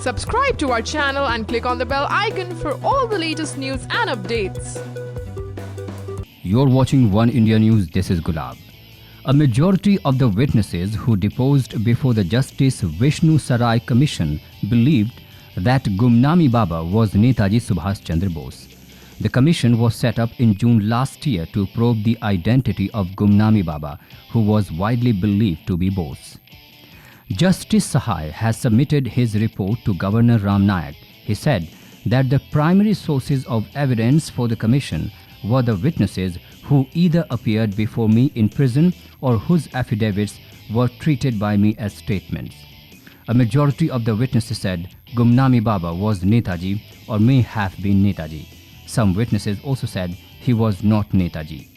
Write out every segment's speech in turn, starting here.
Subscribe to our channel and click on the bell icon for all the latest news and updates. You're watching One India News. This is Gulab. A majority of the witnesses who deposed before the Justice Vishnu Sarai Commission believed that Gumnami Baba was Netaji Subhash Chandra Bose. The commission was set up in June last year to probe the identity of Gumnami Baba, who was widely believed to be Bose. Justice Sahai has submitted his report to Governor Ram Nayak. He said that the primary sources of evidence for the commission were the witnesses who either appeared before me in prison or whose affidavits were treated by me as statements. A majority of the witnesses said Gumnami Baba was Netaji or may have been Netaji. Some witnesses also said he was not Netaji.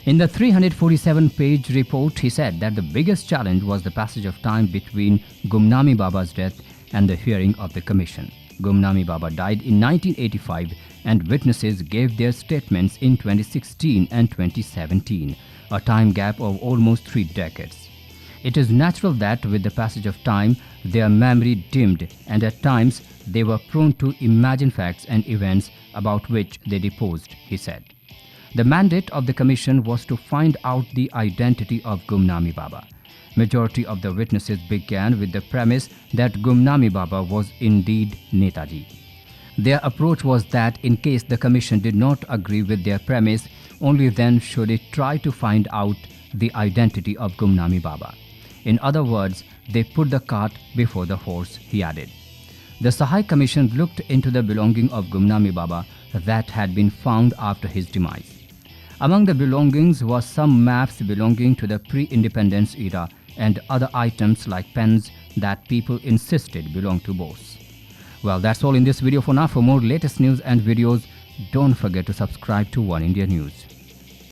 In the 347-page report, he said that the biggest challenge was the passage of time between Gumnami Baba's death and the hearing of the commission. Gumnami Baba died in 1985 and witnesses gave their statements in 2016 and 2017, a time gap of almost 3 decades. It is natural that with the passage of time, their memory dimmed and at times they were prone to imagine facts and events about which they deposed, he said. The mandate of the commission was to find out the identity of Gumnami Baba. Majority of the witnesses began with the premise that Gumnami Baba was indeed Netaji. Their approach was that in case the commission did not agree with their premise, only then should it try to find out the identity of Gumnami Baba. In other words, they put the cart before the horse, he added. The Sahai Commission looked into the belonging of Gumnami Baba that had been found after his demise. Among the belongings was some maps belonging to the pre-independence era and other items like pens that people insisted belonged to Bose. Well, that's all in this video for now. For more latest news and videos, don't forget to subscribe to One India News.